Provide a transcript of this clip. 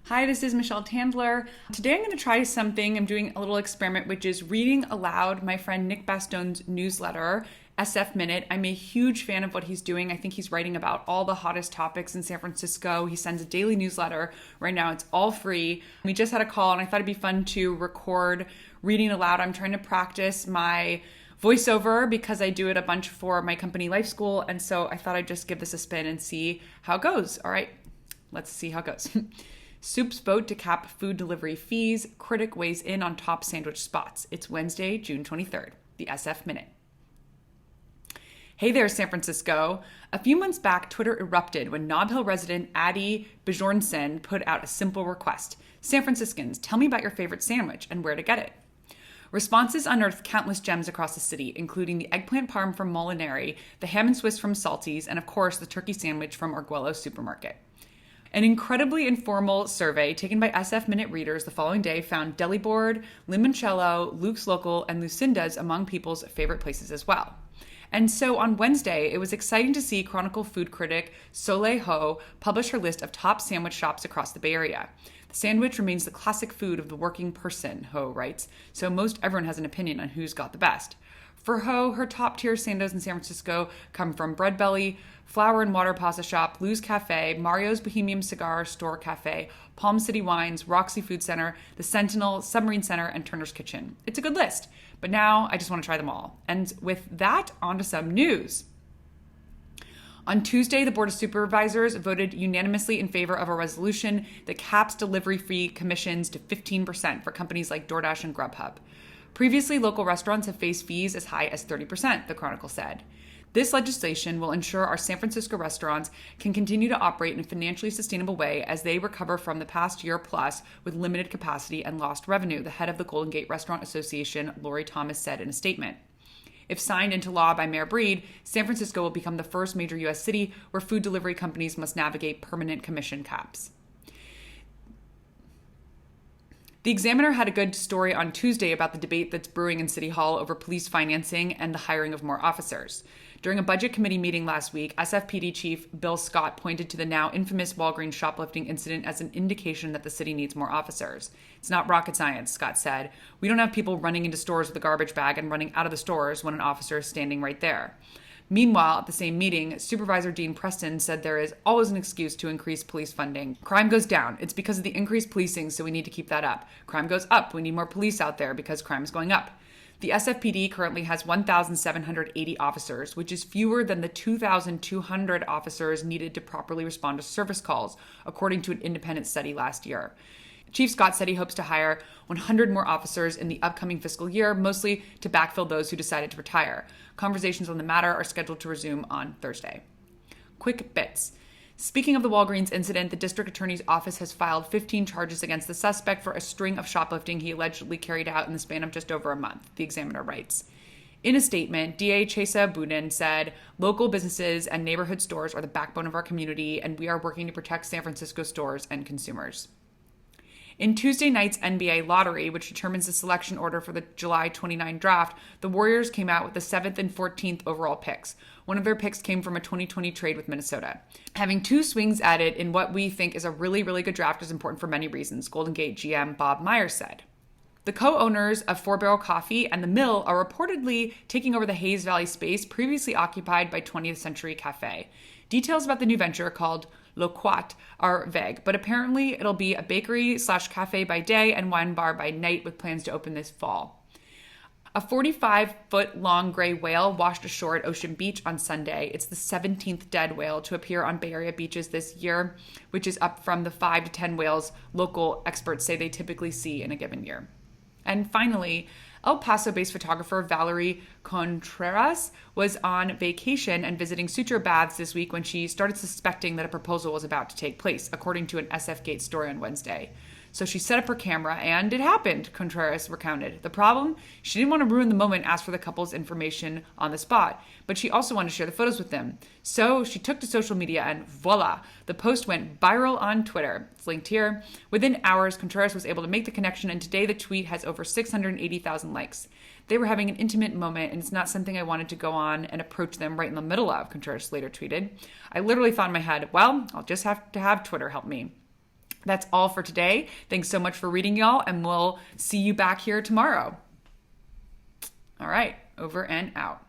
Hi, this is Michelle Tandler. Today I'm going to try something. I'm doing a little experiment, which is reading aloud my friend Nick Bastone's newsletter, SF Minute. I'm a huge fan of what he's doing. I think he's writing about all the hottest topics in San Francisco. He sends a daily newsletter. Right now it's all free. We just had a call and I thought it'd be fun to record reading aloud. I'm trying to practice my voiceover because I do it a bunch for my company Life School. And so I thought I'd just give this a spin and see how it goes. All right, let's see how it goes. Soup's vote to cap food delivery fees. Critic weighs in on top sandwich spots. It's Wednesday, June 23rd. The SF Minute. Hey there, San Francisco. A few months back, Twitter erupted when Nob Hill resident Addie Bjornson put out a simple request. San Franciscans, tell me about your favorite sandwich and where to get it. Responses unearthed countless gems across the city, including the eggplant parm from Molinari, the ham and Swiss from Salty's, and of course, the turkey sandwich from Arguello Supermarket. An incredibly informal survey taken by SF Minute readers the following day found Deli Board, Limoncello, Luke's Local, and Lucinda's among people's favorite places as well. And so on Wednesday, it was exciting to see Chronicle food critic Soleil Ho publish her list of top sandwich shops across the Bay Area. The sandwich remains the classic food of the working person, Ho writes, so most everyone has an opinion on who's got the best. For Ho, her top-tier sandos in San Francisco come from Bread Belly, Flower and Water Pasta Shop, Lou's Cafe, Mario's Bohemian Cigar Store Cafe, Palm City Wines, Roxy Food Center, The Sentinel, Submarine Center, and Turner's Kitchen. It's a good list, but now I just want to try them all. And with that, on to some news. On Tuesday, the Board of Supervisors voted unanimously in favor of a resolution that caps delivery fee commissions to 15% for companies like DoorDash and Grubhub. Previously, local restaurants have faced fees as high as 30%, the Chronicle said. This legislation will ensure our San Francisco restaurants can continue to operate in a financially sustainable way as they recover from the past year plus with limited capacity and lost revenue, the head of the Golden Gate Restaurant Association, Lori Thomas, said in a statement. If signed into law by Mayor Breed, San Francisco will become the first major U.S. city where food delivery companies must navigate permanent commission caps. The Examiner had a good story on Tuesday about the debate that's brewing in City Hall over police financing and the hiring of more officers. During a budget committee meeting last week, SFPD Chief Bill Scott pointed to the now infamous Walgreens shoplifting incident as an indication that the city needs more officers. It's not rocket science, Scott said. We don't have people running into stores with a garbage bag and running out of the stores when an officer is standing right there. Meanwhile, at the same meeting, Supervisor Dean Preston said there is always an excuse to increase police funding. Crime goes down. It's because of the increased policing, so we need to keep that up. Crime goes up. We need more police out there because crime is going up. The SFPD currently has 1,780 officers, which is fewer than the 2,200 officers needed to properly respond to service calls, according to an independent study last year. Chief Scott said he hopes to hire 100 more officers in the upcoming fiscal year, mostly to backfill those who decided to retire. Conversations on the matter are scheduled to resume on Thursday. Quick bits. Speaking of the Walgreens incident, the district attorney's office has filed 15 charges against the suspect for a string of shoplifting he allegedly carried out in the span of just over a month, the Examiner writes. In a statement, DA Chesa Boudin said, local businesses and neighborhood stores are the backbone of our community, and we are working to protect San Francisco stores and consumers. In Tuesday night's NBA lottery, which determines the selection order for the July 29 draft, the Warriors came out with the 7th and 14th overall picks. One of their picks came from a 2020 trade with Minnesota. Having two swings added in what we think is a really, really good draft is important for many reasons, Golden Gate GM Bob Myers said. The co-owners of Four Barrel Coffee and The Mill are reportedly taking over the Hayes Valley space previously occupied by 20th Century Cafe. Details about the new venture, called Le Quat, are vague, but apparently it'll be a bakery/cafe by day and wine bar by night with plans to open this fall. A 45-foot-long gray whale washed ashore at Ocean Beach on Sunday. It's the 17th dead whale to appear on Bay Area beaches this year, which is up from the 5 to 10 whales local experts say they typically see in a given year. And finally, El Paso-based photographer Valerie Contreras was on vacation and visiting suture baths this week when she started suspecting that a proposal was about to take place, according to an SF Gate story on Wednesday. So she set up her camera, and it happened, Contreras recounted. The problem? She didn't want to ruin the moment, asked for the couple's information on the spot, but she also wanted to share the photos with them. So she took to social media, and voila, the post went viral on Twitter. It's linked here. Within hours, Contreras was able to make the connection, and today the tweet has over 680,000 likes. They were having an intimate moment, and it's not something I wanted to go on and approach them right in the middle of, Contreras later tweeted. I literally thought in my head, well, I'll just have to have Twitter help me. That's all for today. Thanks so much for reading, y'all, and we'll see you back here tomorrow. All right, over and out.